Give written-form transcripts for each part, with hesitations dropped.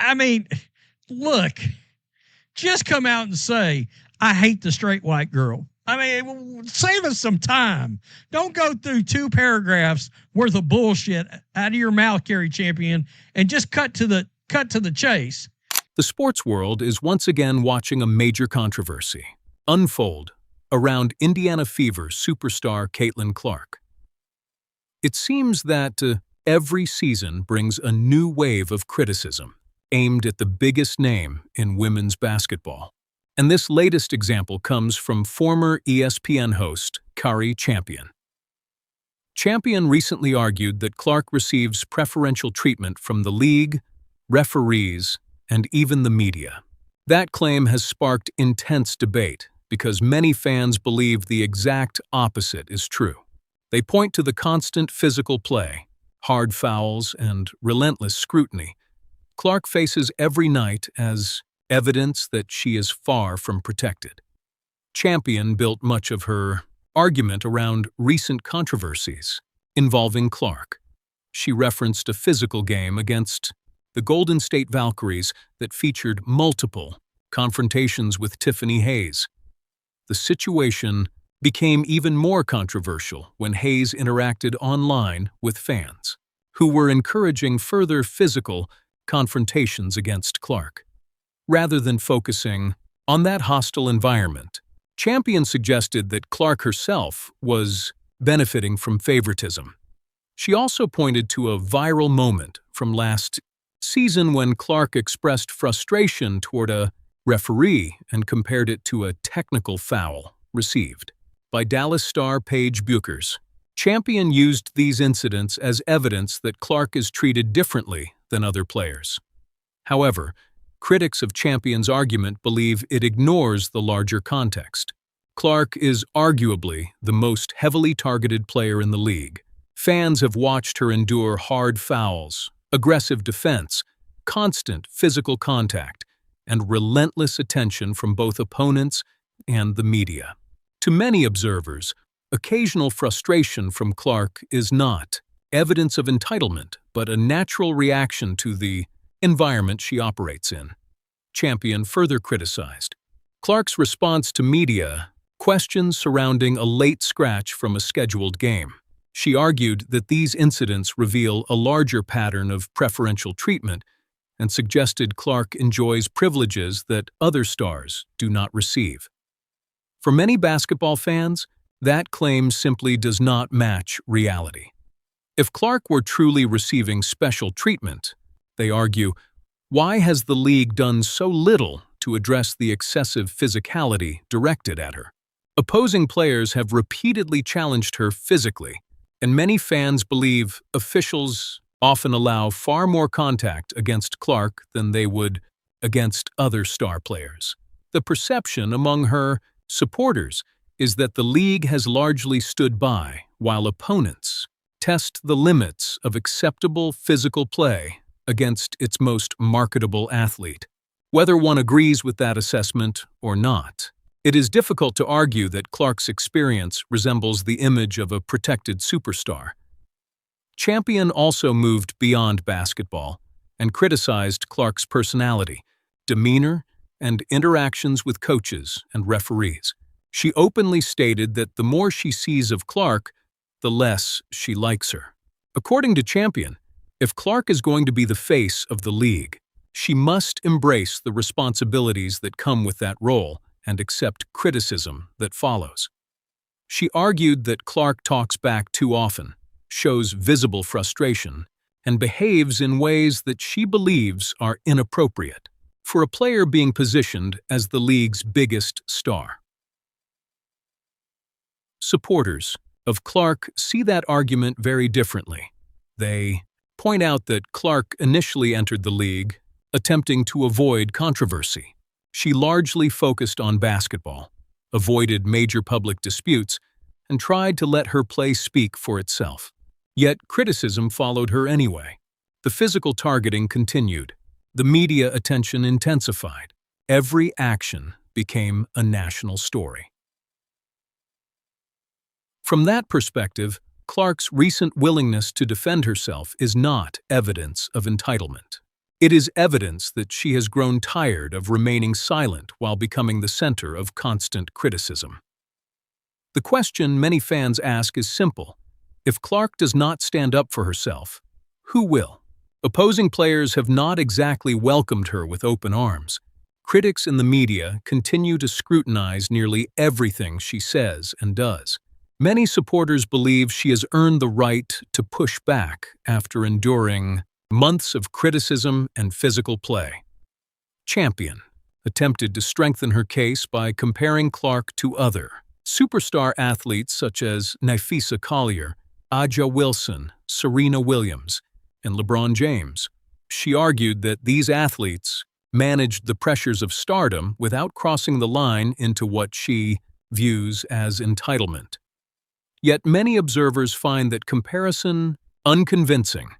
I mean, look, just come out and say, I hate the straight white girl. I mean, save us some time. Don't go through 2 paragraphs worth of bullshit out of your mouth, Cari Champion, and just cut to the chase. The sports world is once again watching a major controversy unfold around Indiana Fever superstar Caitlin Clark. It seems that every season brings a new wave of criticism aimed at the biggest name in women's basketball. And this latest example comes from former ESPN host Cari Champion. Champion recently argued that Clark receives preferential treatment from the league, referees, and even the media. That claim has sparked intense debate because many fans believe the exact opposite is true. They point to the constant physical play, hard fouls, and relentless scrutiny Clark faces every night as evidence that she is far from protected. Champion built much of her argument around recent controversies involving Clark. She referenced a physical game against the Golden State Valkyries that featured multiple confrontations with Tiffany Hayes. The situation became even more controversial when Hayes interacted online with fans, who were encouraging further physical confrontations against Clark. Rather than focusing on that hostile environment, Champion suggested that Clark herself was benefiting from favoritism. She also pointed to a viral moment from last season when Clark expressed frustration toward a referee and compared it to a technical foul received by Dallas star Paige Bueckers. Champion used these incidents as evidence that Clark is treated differently than other players. However, critics of Champion's argument believe it ignores the larger context. Clark is arguably the most heavily targeted player in the league. Fans have watched her endure hard fouls, aggressive defense, constant physical contact, and relentless attention from both opponents and the media. To many observers, occasional frustration from Clark is not evidence of entitlement, but a natural reaction to the environment she operates in. Champion further criticized Clark's response to media questions surrounding a late scratch from a scheduled game. She argued that these incidents reveal a larger pattern of preferential treatment and suggested Clark enjoys privileges that other stars do not receive. For many basketball fans, that claim simply does not match reality. If Clark were truly receiving special treatment, they argue, why has the league done so little to address the excessive physicality directed at her? Opposing players have repeatedly challenged her physically, and many fans believe officials often allow far more contact against Clark than they would against other star players. The perception among her supporters is that the league has largely stood by while opponents test the limits of acceptable physical play against its most marketable athlete. Whether one agrees with that assessment or not, it is difficult to argue that Clark's experience resembles the image of a protected superstar. Champion also moved beyond basketball and criticized Clark's personality, demeanor, and interactions with coaches and referees. She openly stated that the more she sees of Clark, the less she likes her. According to Champion, if Clark is going to be the face of the league, she must embrace the responsibilities that come with that role and accept criticism that follows. She argued that Clark talks back too often, shows visible frustration, and behaves in ways that she believes are inappropriate for a player being positioned as the league's biggest star. Supporters of Clark see that argument very differently. They point out that Clark initially entered the league attempting to avoid controversy. She largely focused on basketball, avoided major public disputes, and tried to let her play speak for itself. Yet criticism followed her anyway. The physical targeting continued. The media attention intensified. Every action became a national story. From that perspective, Clark's recent willingness to defend herself is not evidence of entitlement. It is evidence that she has grown tired of remaining silent while becoming the center of constant criticism. The question many fans ask is simple. If Clark does not stand up for herself, who will? Opposing players have not exactly welcomed her with open arms. Critics in the media continue to scrutinize nearly everything she says and does. Many supporters believe she has earned the right to push back after enduring months of criticism and physical play. Champion attempted to strengthen her case by comparing Clark to other superstar athletes such as Nafisa Collier, Aja Wilson, Serena Williams, and LeBron James. She argued that these athletes managed the pressures of stardom without crossing the line into what she views as entitlement. Yet many observers find that comparison unconvincing.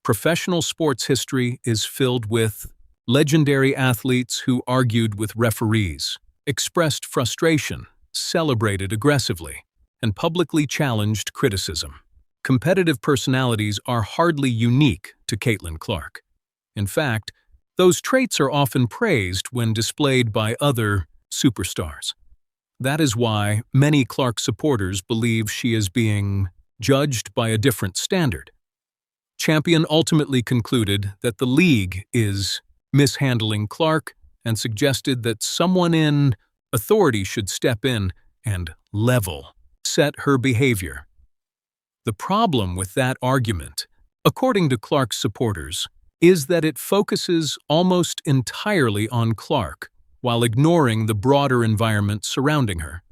Professional sports history is filled with legendary athletes who argued with referees, expressed frustration, celebrated aggressively, and publicly challenged criticism. Competitive personalities are hardly unique to Caitlin Clark. In fact, those traits are often praised when displayed by other superstars. That is why many Clark supporters believe she is being judged by a different standard. Champion ultimately concluded that the league is mishandling Clark and suggested that someone in authority should step in and set her behavior. The problem with that argument, according to Clark's supporters, is that it focuses almost entirely on Clark while ignoring the broader environment surrounding her.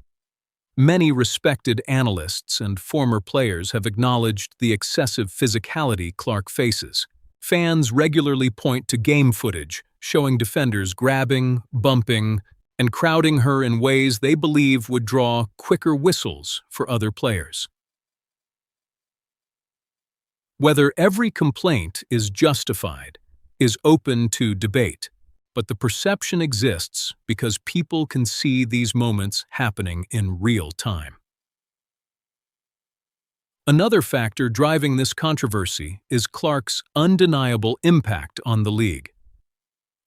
Many respected analysts and former players have acknowledged the excessive physicality Clark faces. Fans regularly point to game footage showing defenders grabbing, bumping, and crowding her in ways they believe would draw quicker whistles for other players. Whether every complaint is justified is open to debate, but the perception exists because people can see these moments happening in real time. Another factor driving this controversy is Clark's undeniable impact on the league.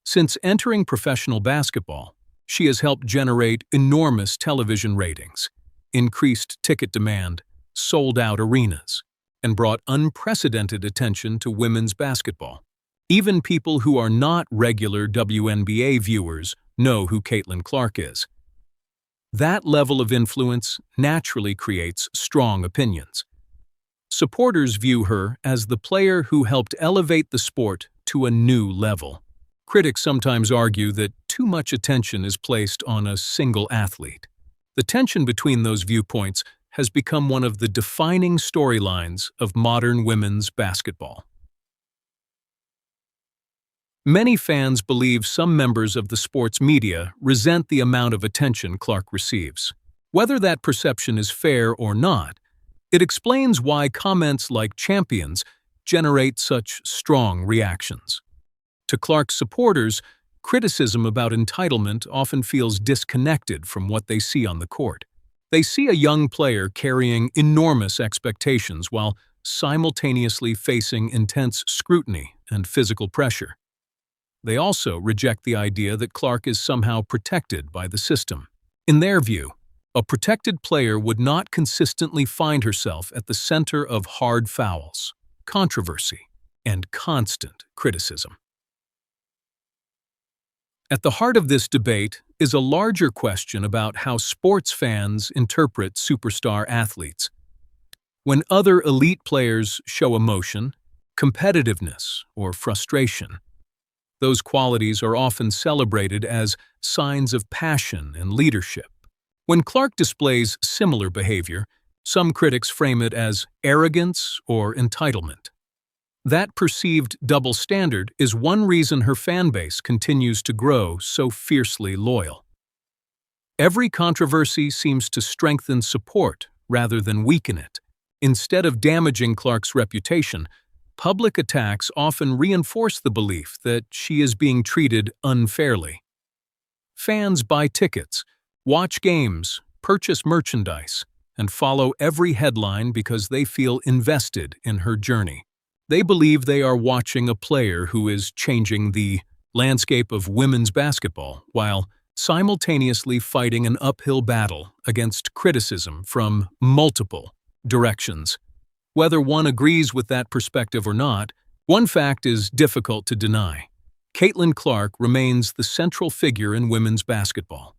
Since entering professional basketball, she has helped generate enormous television ratings, increased ticket demand, sold-out arenas, and brought unprecedented attention to women's basketball. Even people who are not regular WNBA viewers know who Caitlin Clark is. That level of influence naturally creates strong opinions. Supporters view her as the player who helped elevate the sport to a new level. Critics sometimes argue that too much attention is placed on a single athlete. The tension between those viewpoints has become one of the defining storylines of modern women's basketball. Many fans believe some members of the sports media resent the amount of attention Clark receives. Whether that perception is fair or not, it explains why comments like champions generate such strong reactions. To Clark's supporters, criticism about entitlement often feels disconnected from what they see on the court. They see a young player carrying enormous expectations while simultaneously facing intense scrutiny and physical pressure. They also reject the idea that Clark is somehow protected by the system. In their view, a protected player would not consistently find herself at the center of hard fouls, controversy, and constant criticism. At the heart of this debate is a larger question about how sports fans interpret superstar athletes. When other elite players show emotion, competitiveness, or frustration, those qualities are often celebrated as signs of passion and leadership. When Clark displays similar behavior, some critics frame it as arrogance or entitlement. That perceived double standard is one reason her fan base continues to grow so fiercely loyal. Every controversy seems to strengthen support rather than weaken it. Instead of damaging Clark's reputation, public attacks often reinforce the belief that she is being treated unfairly. Fans buy tickets, watch games, purchase merchandise, and follow every headline because they feel invested in her journey. They believe they are watching a player who is changing the landscape of women's basketball while simultaneously fighting an uphill battle against criticism from multiple directions. Whether one agrees with that perspective or not, one fact is difficult to deny. Caitlin Clark remains the central figure in women's basketball.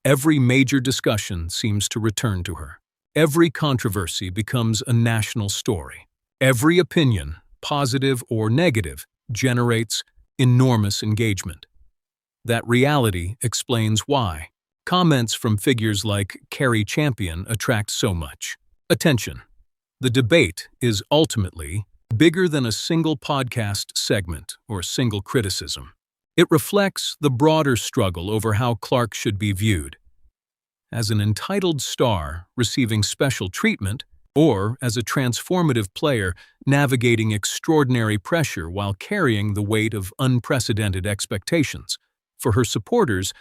Every major discussion seems to return to her. Every controversy becomes a national story. Every opinion, positive or negative, generates enormous engagement. That reality explains why comments from figures like Cari Champion attract so much attention. The debate is ultimately bigger than a single podcast segment or single criticism. It reflects the broader struggle over how Clark should be viewed. As an entitled star receiving special treatment, or as a transformative player navigating extraordinary pressure while carrying the weight of unprecedented expectations. For her supporters,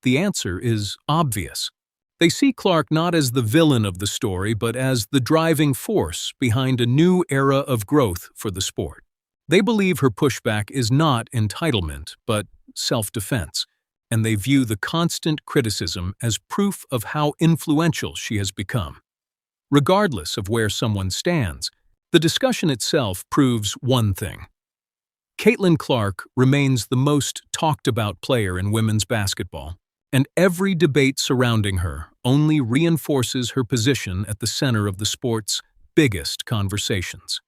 the answer is obvious. They see Clark not as the villain of the story, but as the driving force behind a new era of growth for the sport. They believe her pushback is not entitlement, but self-defense, and they view the constant criticism as proof of how influential she has become. Regardless of where someone stands, the discussion itself proves one thing. Caitlin Clark remains the most talked-about player in women's basketball, and every debate surrounding her only reinforces her position at the center of the sport's biggest conversations.